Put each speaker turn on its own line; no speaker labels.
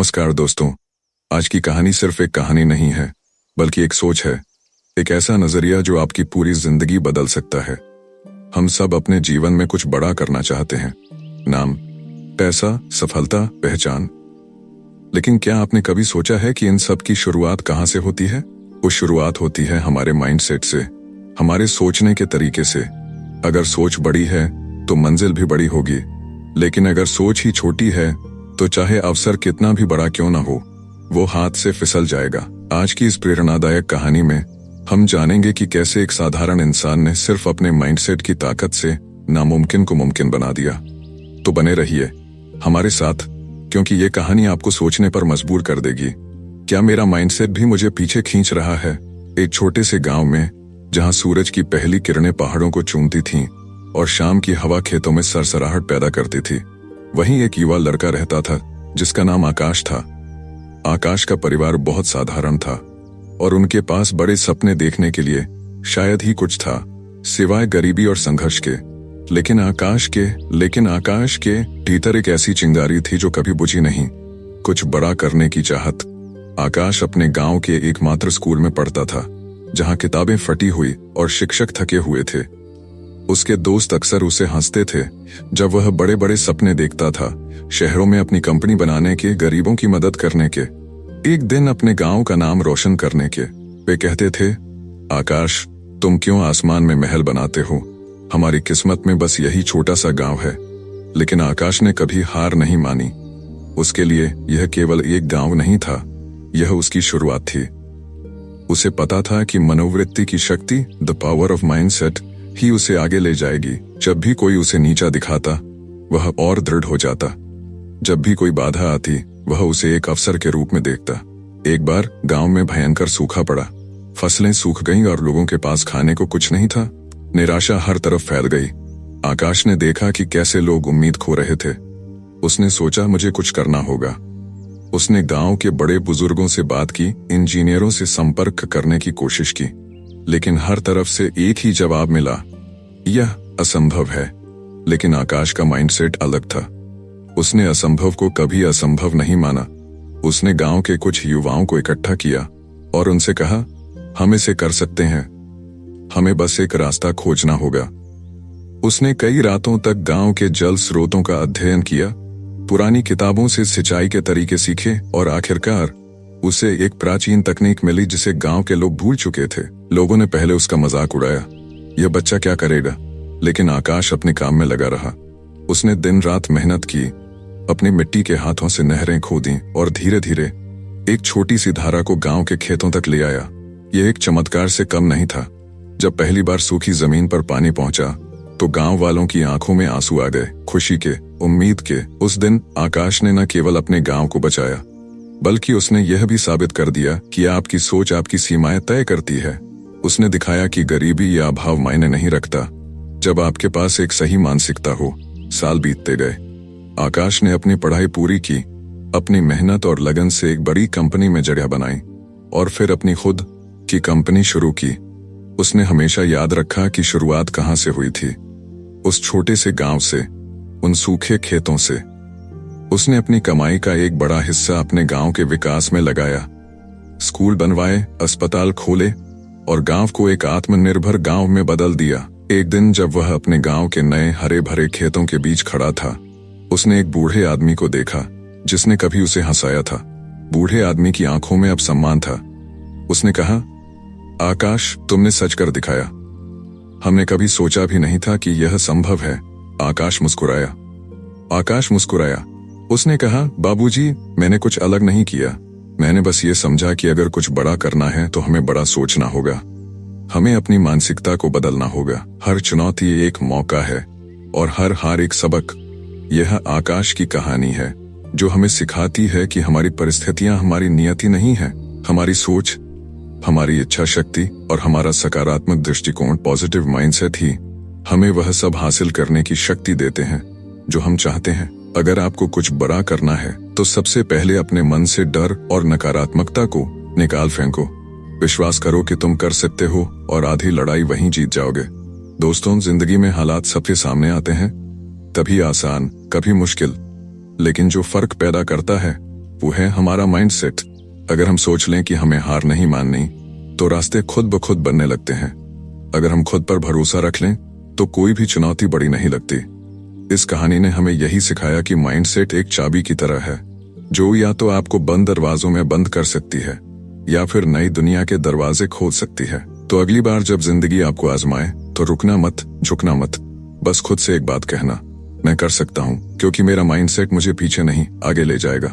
नमस्कार दोस्तों। आज की कहानी सिर्फ एक कहानी नहीं है, बल्कि एक सोच है। एक ऐसा नजरिया जो आपकी पूरी जिंदगी बदल सकता है। हम सब अपने जीवन में कुछ बड़ा करना चाहते हैं, नाम, पैसा, सफलता, पहचान। लेकिन क्या आपने कभी सोचा है कि इन सब की शुरुआत कहाँ से होती है? वो शुरुआत होती है हमारे माइंडसेट से, हमारे सोचने के तरीके से। अगर सोच बड़ी है तो मंजिल भी बड़ी होगी, लेकिन अगर सोच ही छोटी है तो चाहे अवसर कितना भी बड़ा क्यों ना हो, वो हाथ से फिसल जाएगा। आज की इस प्रेरणादायक कहानी में हम जानेंगे कि कैसे एक साधारण इंसान ने सिर्फ अपने माइंडसेट की ताकत से नामुमकिन को मुमकिन बना दिया। तो बने रहिए हमारे साथ, क्योंकि ये कहानी आपको सोचने पर मजबूर कर देगी। क्या मेरा माइंडसेट भी मुझे पीछे खींच रहा है? एक छोटे से गांव में, जहां सूरज की पहली किरणें पहाड़ों को चूमती थीं और शाम की हवा खेतों में सरसराहट पैदा करती थी, वहीं एक युवा लड़का रहता था जिसका नाम आकाश था। आकाश का परिवार बहुत साधारण था और उनके पास बड़े सपने देखने के लिए शायद ही कुछ था, सिवाय गरीबी और संघर्ष के। लेकिन आकाश के भीतर एक ऐसी चिंगारी थी जो कभी बुझी नहीं, कुछ बड़ा करने की चाहत। आकाश अपने गांव के एकमात्र स्कूल में पढ़ता था, जहां किताबें फटी हुई और शिक्षक थके हुए थे। उसके दोस्त अक्सर उसे हंसते थे जब वह बड़े बड़े सपने देखता था, शहरों में अपनी कंपनी बनाने के, गरीबों की मदद करने के, एक दिन अपने गांव का नाम रोशन करने के। वे कहते थे, आकाश, तुम क्यों आसमान में महल बनाते हो? हमारी किस्मत में बस यही छोटा सा गांव है। लेकिन आकाश ने कभी हार नहीं मानी। उसके लिए यह केवल एक गांव नहीं था, यह उसकी शुरुआत थी। उसे पता था कि मनोवृत्ति की शक्ति, द पावर ऑफ माइंडसेट, ही उसे आगे ले जाएगी। जब भी कोई उसे नीचा दिखाता, वह और दृढ़ हो जाता। जब भी कोई बाधा आती, वह उसे एक अवसर के रूप में देखता। एक बार गांव में भयंकर सूखा पड़ा, फसलें सूख गईं और लोगों के पास खाने को कुछ नहीं था। निराशा हर तरफ फैल गई। आकाश ने देखा कि कैसे लोग उम्मीद खो रहे थे। उसने सोचा, मुझे कुछ करना होगा। उसने गांव के बड़े बुजुर्गों से बात की, इंजीनियरों से संपर्क करने की कोशिश की, लेकिन हर तरफ से एक ही जवाब मिला, यह असंभव है। लेकिन आकाश का माइंडसेट अलग था। उसने असंभव को कभी असंभव नहीं माना। उसने गांव के कुछ युवाओं को इकट्ठा किया और उनसे कहा, हम इसे कर सकते हैं, हमें बस एक रास्ता खोजना होगा। उसने कई रातों तक गांव के जल स्रोतों का अध्ययन किया, पुरानी किताबों से सिंचाई के तरीके सीखे और आखिरकार उसे एक प्राचीन तकनीक मिली जिसे गांव के लोग भूल चुके थे। लोगों ने पहले उसका मजाक उड़ाया, यह बच्चा क्या करेगा? लेकिन आकाश अपने काम में लगा रहा। उसने दिन रात मेहनत की, अपनी मिट्टी के हाथों से नहरें खोदी और धीरे धीरे एक छोटी सी धारा को गांव के खेतों तक ले आया। यह एक चमत्कार से कम नहीं था। जब पहली बार सूखी जमीन पर पानी पहुंचा तो गांव वालों की आंखों में आंसू आ गए, खुशी के, उम्मीद के। उस दिन आकाश ने न केवल अपने गांव को बचाया, बल्कि उसने यह भी साबित कर दिया कि आपकी सोच आपकी सीमाएं तय करती है। उसने दिखाया कि गरीबी या अभाव मायने नहीं रखता, जब आपके पास एक सही मानसिकता हो। साल बीतते गए। आकाश ने अपनी पढ़ाई पूरी की, अपनी मेहनत और लगन से एक बड़ी कंपनी में जगह बनाई और फिर अपनी खुद की कंपनी शुरू की। उसने हमेशा याद रखा कि शुरुआत कहां से हुई थी, उस छोटे से गांव से, उन सूखे खेतों से। उसने अपनी कमाई का एक बड़ा हिस्सा अपने गांव के विकास में लगाया, स्कूल बनवाए, अस्पताल खोले और गांव को एक आत्मनिर्भर गांव में बदल दिया। एक दिन जब वह अपने गांव के नए हरे भरे खेतों के बीच खड़ा था, उसने एक बूढ़े आदमी को देखा जिसने कभी उसे हंसाया था। बूढ़े आदमी की आंखों में अब सम्मान था। उसने कहा, आकाश, तुमने सच कर दिखाया। हमने कभी सोचा भी नहीं था कि यह संभव है। आकाश मुस्कुराया। उसने कहा, बाबूजी, मैंने कुछ अलग नहीं किया। मैंने बस ये समझा कि अगर कुछ बड़ा करना है तो हमें बड़ा सोचना होगा। हमें अपनी मानसिकता को बदलना होगा। हर चुनौती एक मौका है और हर हार एक सबक। यह आकाश की कहानी है जो हमें सिखाती है कि हमारी परिस्थितियां हमारी नियति नहीं है। हमारी सोच, हमारी इच्छा शक्ति और हमारा सकारात्मक दृष्टिकोण, पॉजिटिव माइंडसेट ही हमें वह सब हासिल करने की शक्ति देते हैं जो हम चाहते हैं। अगर आपको कुछ बड़ा करना है तो सबसे पहले अपने मन से डर और नकारात्मकता को निकाल फेंको। विश्वास करो कि तुम कर सकते हो और आधी लड़ाई वहीं जीत जाओगे। दोस्तों, जिंदगी में हालात सबके सामने आते हैं, कभी आसान, कभी मुश्किल, लेकिन जो फर्क पैदा करता है वो है हमारा माइंडसेट। अगर हम सोच लें कि हमें हार नहीं माननी, तो रास्ते खुद ब खुद बनने लगते हैं। अगर हम खुद पर भरोसा रख लें, तो कोई भी चुनौती बड़ी नहीं लगती। इस कहानी ने हमें यही सिखाया कि माइंडसेट एक चाबी की तरह है, जो या तो आपको बंद दरवाजों में बंद कर सकती है, या फिर नई दुनिया के दरवाजे खोल सकती है। तो अगली बार जब जिंदगी आपको आजमाए, तो रुकना मत, झुकना मत। बस खुद से एक बात कहना, मैं कर सकता हूँ, क्योंकि मेरा माइंडसेट मुझे पीछे नहीं, आगे ले जाएगा।